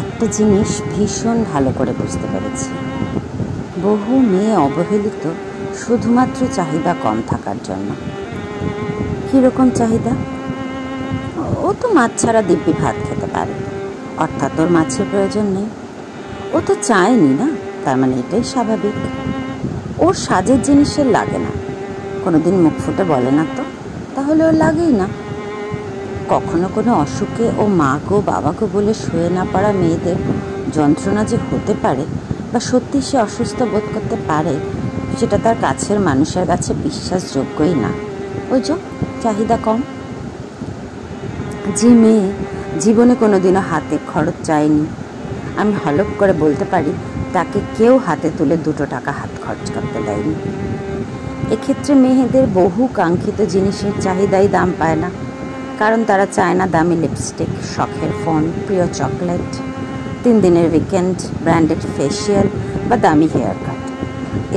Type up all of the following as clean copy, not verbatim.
একটা জিনিস ভীষণ ভালো করে বুঝতে পেরেছি। বহু মেয়ে অবহেলিত শুধুমাত্র চাহিদা কম থাকার জন্য। কীরকম চাহিদা? ও তো মাছ ছাড়া দিব্যি ভাত খেতে পারে, অর্থাৎ ওর মাছের প্রয়োজন নেই। ও তো চায়নি না, তার মানে এটাই স্বাভাবিক। ওর সাজের জিনিসের লাগে না, কোনোদিন মুখ ফুটে বলে না তো, তাহলে ওর লাগেই না। কখনো কোনো অসুখে ও মা গো বাবা গো বলে শুয়ে না পারা মেয়েদের যন্ত্রণা যে হতে পারে বা সত্যি সে অসুস্থ বোধ করতে পারে, সেটা তার কাছের মানুষের কাছে বিশ্বাসযোগ্যই না। ওই যে চাহিদা কম। যে মেয়ে জীবনে কোনোদিনও হাতে খরচ চায়নি, আমি হলপ করে বলতে পারি তাকে কেউ হাতে তুলে 2 টাকা হাত খরচ করতে দেয়নি। এক্ষেত্রে মেয়েদের বহু কাঙ্ক্ষিত জিনিসের চাহিদাই দাম পায় না, কারণ তারা চায় না দামি লিপস্টিক, শখের ফোন, প্রিয় চকলেট, 3 দিনের উইকেন্ড, ব্র্যান্ডেড ফেসিয়াল বা দামি হেয়ার কাট।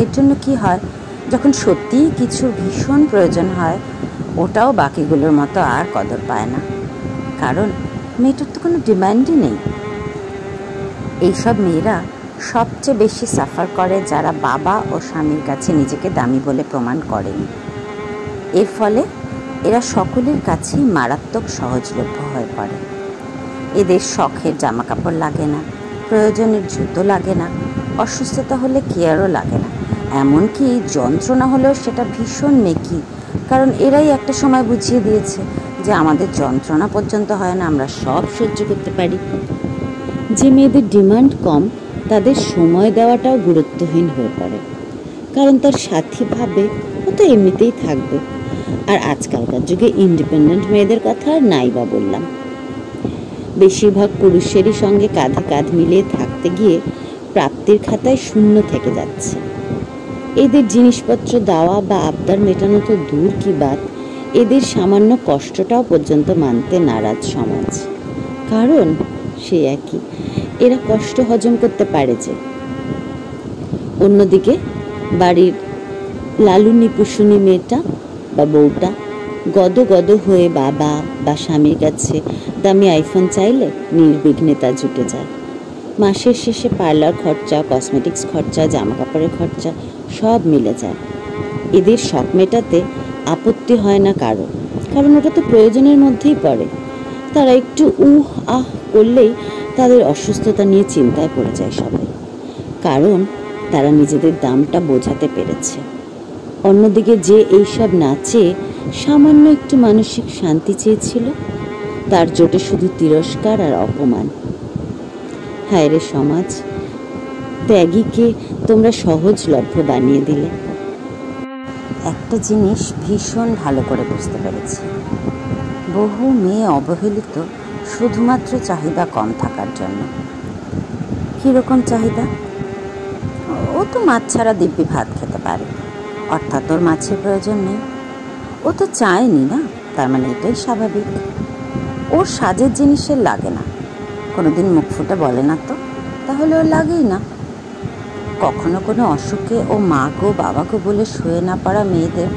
এর জন্য কি হয়, যখন সত্যিই কিছু ভীষণ প্রয়োজন হয়, ওটাও বাকিগুলোর মতো আর কদর পায় না, কারণ মেয়েটার তো কোনো ডিমান্ডই নেই। এইসব মেয়েরা সবচেয়ে বেশি সাফার করে যারা বাবা ও স্বামীর কাছে নিজেকে দামি বলে প্রমাণ করেনি। এর ফলে এরা সকলের কাছেই মারাত্মক সহজলভ্য হয়ে পড়ে। এদের শখের জামা কাপড় লাগে না, প্রয়োজনের জুতো লাগে না, অসুস্থতা হলে কেয়ারও লাগে না, এমনকি যন্ত্রণা হলেও সেটা ভীষণ মেকি, কারণ এরাই একটা সময় বুঝিয়ে দিয়েছে যে আমাদের যন্ত্রণা পর্যন্ত হয় না, আমরা সব সহ্য করতে পারি। যে মেয়েদের ডিমান্ড কম, তাদের সময় দেওয়াটাও গুরুত্বহীন হয়ে পড়ে, কারণ তার সাথী ভাবে ও তো এমনিতেই থাকবে। আর আজকালকার যুগে ইন্ডিপেন্ডেন্ট মেয়েদের কথা আর নাই বা বললাম। বেশিরভাগ পুরুষেরই সঙ্গে কাঁধে কাঁধ মিলিয়ে থাকতে গিয়ে প্রাপ্তির খাতায় শূন্য থেকে যাচ্ছে। এদের জিনিসপত্র দেওয়া বা আবদার মেটানো তো দূর কি বাত, এদের সামান্য কষ্টটাও পর্যন্ত মানতে নারাজ সমাজ। কারণ সে একই, এরা কষ্ট হজম করতে পারে যে। অন্যদিকে বাড়ির লালুনি পুষুনি মেয়েটা বা বউটা গদ গদ হয়ে বাবা বা স্বামীর কাছে দামি আইফোন চাইলে নির্বিঘ্নে তা জুটে যায়। মাসের শেষে পার্লার খরচা, কসমেটিক্স খরচা, জামা কাপড়ের খরচা সব মিলে যায়। এদের শখ মেটাতে আপত্তি হয় না কারো, কারণ ওটা তো প্রয়োজনের মধ্যেই পড়ে। তারা একটু আহ করলেই তাদের অসুস্থতা নিয়ে চিন্তায় পড়ে যায় সবাই, কারণ তারা নিজেদের দামটা বোঝাতে পেরেছে। অন্যদিকে যে এইসব না চেয়ে সামান্য একটু মানসিক শান্তি চেয়েছিল, তার জোটে শুধু তিরস্কার আর অপমান। হায় রে সমাজ, ত্যাগীকে তোমরা সহজলভ্য বানিয়ে দিলে। একটা জিনিস ভীষণ ভালো করে বুঝতে পেরেছি। বহু মেয়ে অবহেলিত শুধুমাত্র চাহিদা কম থাকার জন্য। কীরকম চাহিদা? ও তো মাছ ছাড়া দিব্যি ভাত খেতে পারে, অর্থাৎ ওর মাছের প্রয়োজন নেই। ও তো চায়নি না, তার মানে এটাই স্বাভাবিক। ওর সাজের জিনিসের লাগে না, কোনোদিন মুখ ফুটে বলে না তো, তাহলে ওর লাগেই না। কখনো কোনো অসুখে ও মা গো বাবা গো বলে শুয়ে না পারা মেয়েদের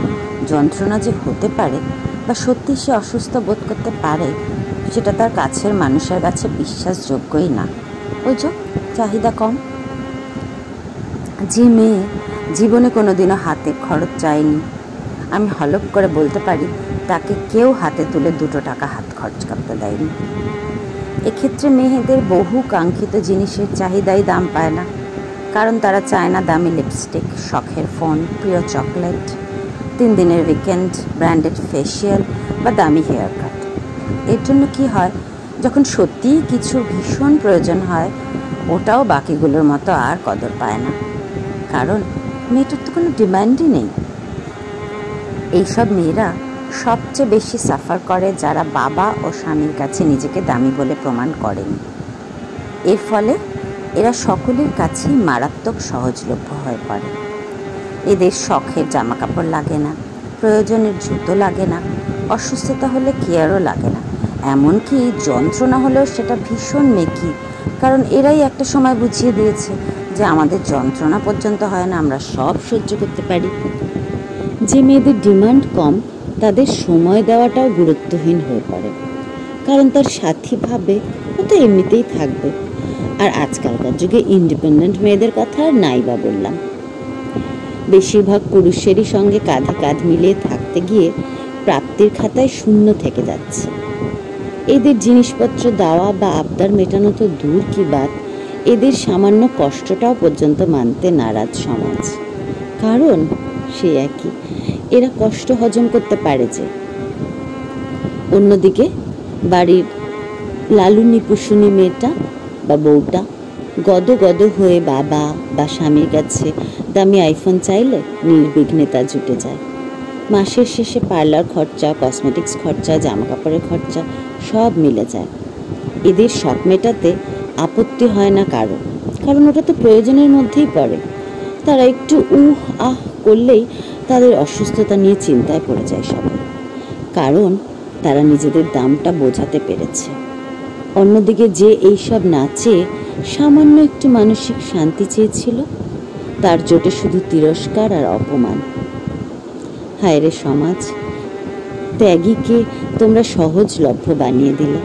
যন্ত্রণা যে হতে পারে বা সত্যি সে অসুস্থ বোধ করতে পারে, সেটা তার কাছের মানুষের কাছে বিশ্বাসযোগ্যই না। ওই যে চাহিদা কম। যে মেয়ে জীবনে কোনোদিনও হাতে খরচ চায়নি, আমি হলপ করে বলতে পারি তাকে কেউ হাতে তুলে 2 টাকা হাত খরচ করতে দেয়নি। এক্ষেত্রে মেয়েদের বহু কাঙ্ক্ষিত জিনিসের চাহিদাই দাম পায় না, কারণ তারা চায় না দামি লিপস্টিক, শখের ফোন, প্রিয় চকলেট, 3 দিনের উইকেন্ড, ব্র্যান্ডেড ফেসিয়াল বা দামি হেয়ার কাট। এর জন্য কি হয়, যখন সত্যিই কিছু ভীষণ প্রয়োজন হয়, ওটাও বাকিগুলোর মতো আর কদর পায় না, কারণ মেয়েটার তো কোনো ডিমান্ডই নেই। এইসব মেয়েরা সবচেয়ে বেশি সাফার করে যারা বাবা ও স্বামীর কাছে নিজেকে দামি বলে প্রমাণ করেনি। এর ফলে এরা সকলের কাছেই মারাত্মক সহজলভ্য হয়ে পড়ে। এদের শখের জামা কাপড় লাগে না, প্রয়োজনের জুতো লাগে না, অসুস্থতা হলে কেয়ারও লাগে না, এমনকি যন্ত্রণা হলেও সেটা ভীষণ মেকি, কারণ এরাই একটা সময় বুঝিয়ে দিয়েছে যে আমাদের যন্ত্রণা পর্যন্ত হয় না, আমরা সব সহ্য করতে পারি। যে মেয়েদের ডিমান্ড কম, তাদের সময় দেওয়াটাও গুরুত্বহীন হয়ে পড়ে, কারণ তার সাথী ভাবে ও তো এমনিতেই থাকবে। আর আজকালকার যুগে ইন্ডিপেন্ডেন্ট মেয়েদের কথা আর নাই বা বললাম। বেশিরভাগ পুরুষেরই সঙ্গে কাঁধে কাঁধ মিলিয়ে থাকতে গিয়ে প্রাপ্তির খাতায় শূন্য থেকে যাচ্ছে। এদের জিনিসপত্র দেওয়া বা আবদার মেটানো তো দূর কি বাত, এদের সামান্য কষ্টটাও পর্যন্ত মানতে নারাজ সমাজ। কারণ সে একই, এরা কষ্ট হজম করতে পারে যে। অন্যদিকে বাড়ির লালুনি পুষুনি মেয়েটা বা বউটা গদ গদ হয়ে বাবা বা স্বামীর কাছে দামি আইফোন চাইলে নির্বিঘ্নে তা জুটে যায়। মাসের শেষে পার্লার খরচা, কসমেটিক্স খরচা, জামা কাপড়ের খরচা সব মিলে যায়। এদের শখ মেটাতে আপত্তি হয় না কারো, কারণ ওটা তো প্রয়োজনের মধ্যেই পড়ে। তারা একটু আহ করলেই তাদের অসুস্থতা নিয়ে চিন্তায় পড়ে যায় সবাই, কারণ তারা নিজেদের দামটা বোঝাতে পেরেছে। অন্যদিকে যে এইসব না চেয়ে সামান্য একটু মানসিক শান্তি চেয়েছিল, তার জোটে শুধু তিরস্কার আর অপমান। হায় রে সমাজ, ত্যাগীকে তোমরা সহজলভ্য বানিয়ে দিলে।